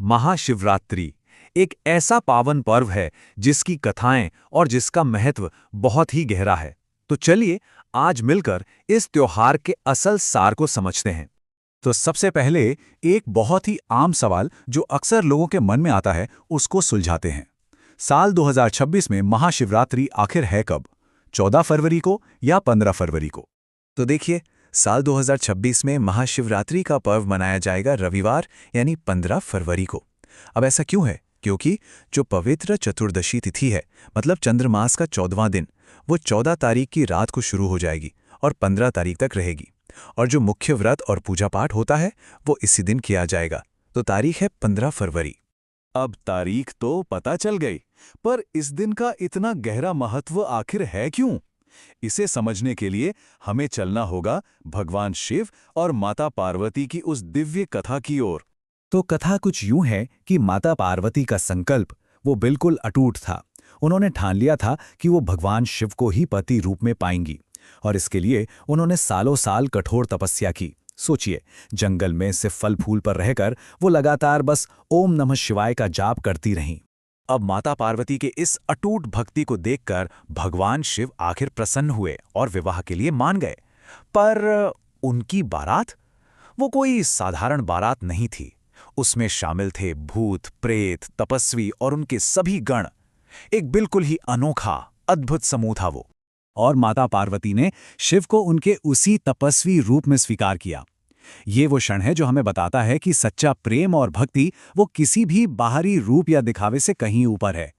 महाशिवरात्रि एक ऐसा पावन पर्व है जिसकी कथाएं और जिसका महत्व बहुत ही गहरा है। तो चलिए आज मिलकर इस त्योहार के असल सार को समझते हैं। तो सबसे पहले एक बहुत ही आम सवाल जो अक्सर लोगों के मन में आता है उसको सुलझाते हैं। साल 2026 में महाशिवरात्रि आखिर है कब? 14 फरवरी को या 15 फरवरी को? तो देखिए, साल 2026 में महाशिवरात्रि का पर्व मनाया जाएगा रविवार यानी 15 फरवरी को। अब ऐसा क्यों है? क्योंकि जो पवित्र चतुर्दशी तिथि है, मतलब चंद्रमास का 14वां दिन, वो 14 तारीख की रात को शुरू हो जाएगी और 15 तारीख तक रहेगी। और जो मुख्य व्रत और पूजा पाठ होता है वो इसी दिन किया जाएगा। तो तारीख है 15 फरवरी। अब तारीख तो पता चल गई, पर इस दिन का इतना गहरा महत्व आखिर है क्यों? इसे समझने के लिए हमें चलना होगा भगवान शिव और माता पार्वती की उस दिव्य कथा की ओर। तो कथा कुछ यूं है कि माता पार्वती का संकल्प वो बिल्कुल अटूट था। उन्होंने ठान लिया था कि वो भगवान शिव को ही पति रूप में पाएंगी, और इसके लिए उन्होंने सालों साल कठोर तपस्या की। सोचिए, जंगल में सिर्फ फल फूल पर रहकर वो लगातार बस ओम नमः शिवाय का जाप करती रहीं। अब माता पार्वती के इस अटूट भक्ति को देखकर भगवान शिव आखिर प्रसन्न हुए और विवाह के लिए मान गए। पर उनकी बारात, वो कोई साधारण बारात नहीं थी। उसमें शामिल थे भूत, प्रेत, तपस्वी और उनके सभी गण। एक बिल्कुल ही अनोखा, अद्भुत समूह था वो। और माता पार्वती ने शिव को उनके उसी तपस्वी रूप में स्वीकार किया। ये वो क्षण है जो हमें बताता है कि सच्चा प्रेम और भक्ति वो किसी भी बाहरी रूप या दिखावे से कहीं ऊपर है।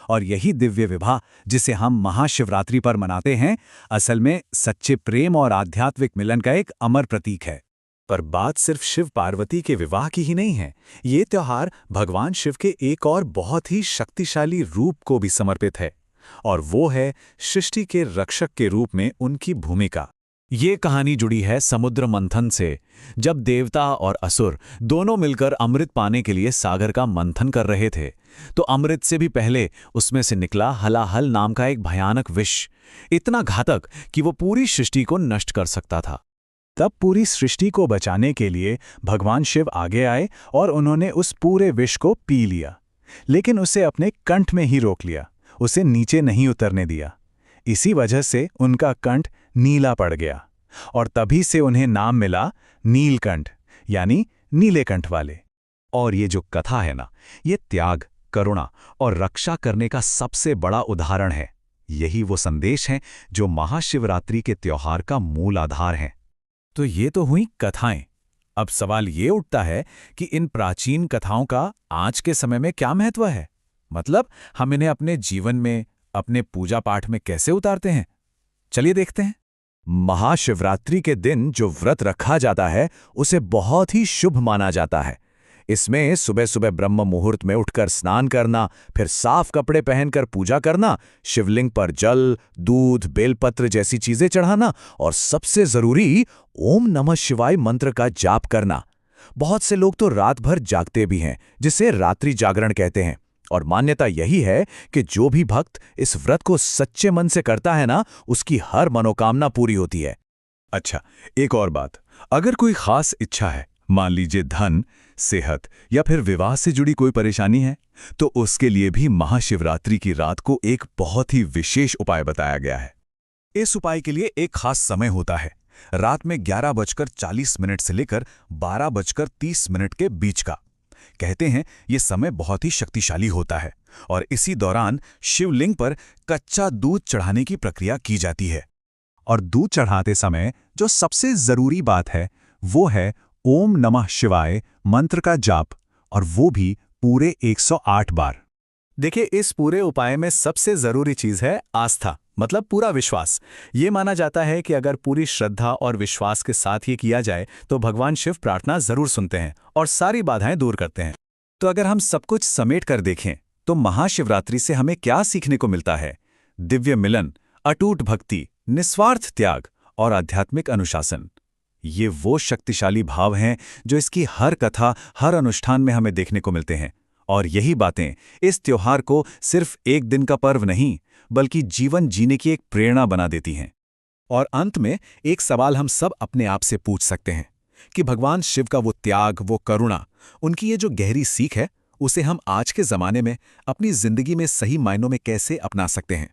और यही दिव्य विवाह जिसे हम महाशिवरात्रि पर मनाते हैं, असल में सच्चे प्रेम और आध्यात्मिक मिलन का एक अमर प्रतीक है। पर बात सिर्फ शिव पार्वती के विवाह की ही नहीं है। ये त्योहार भगवान शिव के एक और बहुत ही शक्तिशाली रूप को भी समर्पित है, और वो है सृष्टि के रक्षक के रूप में उनकी भूमिका। ये कहानी जुड़ी है समुद्र मंथन से, जब देवता और असुर दोनों मिलकर अमृत पाने के लिए सागर का मंथन कर रहे थे। तो अमृत से भी पहले उसमें से निकला हलाहल नाम का एक भयानक विष, इतना घातक कि वो पूरी सृष्टि को नष्ट कर सकता था। तब पूरी सृष्टि को बचाने के लिए भगवान शिव आगे आए और उन्होंने उस पूरे विष को पी लिया, लेकिन उसे अपने कंठ में ही रोक लिया, उसे नीचे नहीं उतरने दिया। इसी वजह से उनका कंठ नीला पड़ गया, और तभी से उन्हें नाम मिला नीलकंठ, यानी नीले कंठ वाले। और ये जो कथा है ना, ये त्याग, करुणा और रक्षा करने का सबसे बड़ा उदाहरण है। यही वो संदेश है जो महाशिवरात्रि के त्योहार का मूल आधार है। तो ये तो हुई कथाएं। अब सवाल ये उठता है कि इन प्राचीन कथाओं का आज के समय में क्या महत्व है? मतलब हम इन्हें अपने जीवन में, अपने पूजा पाठ में कैसे उतारते हैं? चलिए देखते हैं। महाशिवरात्रि के दिन जो व्रत रखा जाता है उसे बहुत ही शुभ माना जाता है। इसमें सुबह सुबह ब्रह्म मुहूर्त में उठकर स्नान करना, फिर साफ कपड़े पहनकर पूजा करना, शिवलिंग पर जल, दूध, बेलपत्र जैसी चीजें चढ़ाना, और सबसे जरूरी ओम नमः शिवाय मंत्र का जाप करना। बहुत से लोग तो रात भर जागते भी हैं, जिसे रात्रि जागरण कहते हैं। और मान्यता यही है कि जो भी भक्त इस व्रत को सच्चे मन से करता है ना, उसकी हर मनोकामना पूरी होती है। अच्छा, एक और बात, अगर कोई खास इच्छा है, मान लीजिए धन, सेहत या फिर विवाह से जुड़ी कोई परेशानी है, तो उसके लिए भी महाशिवरात्रि की रात को एक बहुत ही विशेष उपाय बताया गया है। इस उपाय के लिए एक खास समय होता है, रात में 11:40 से लेकर 12:30 के बीच का। कहते हैं ये समय बहुत ही शक्तिशाली होता है, और इसी दौरान शिवलिंग पर कच्चा दूध चढ़ाने की प्रक्रिया की जाती है। और दूध चढ़ाते समय जो सबसे जरूरी बात है वो है ओम नमः शिवाय मंत्र का जाप, और वो भी पूरे 108 बार। देखिए, इस पूरे उपाय में सबसे जरूरी चीज है आस्था, मतलब पूरा विश्वास। ये माना जाता है कि अगर पूरी श्रद्धा और विश्वास के साथ ये किया जाए तो भगवान शिव प्रार्थना जरूर सुनते हैं और सारी बाधाएं दूर करते हैं। तो अगर हम सब कुछ समेट कर देखें तो महाशिवरात्रि से हमें क्या सीखने को मिलता है? दिव्य मिलन, अटूट भक्ति, निस्वार्थ त्याग और आध्यात्मिक अनुशासन। ये वो शक्तिशाली भाव हैं जो इसकी हर कथा, हर अनुष्ठान में हमें देखने को मिलते हैं। और यही बातें इस त्योहार को सिर्फ एक दिन का पर्व नहीं, बल्कि जीवन जीने की एक प्रेरणा बना देती हैं। और अंत में एक सवाल हम सब अपने आप से पूछ सकते हैं कि भगवान शिव का वो त्याग, वो करुणा, उनकी ये जो गहरी सीख है, उसे हम आज के ज़माने में अपनी ज़िंदगी में सही मायनों में कैसे अपना सकते हैं।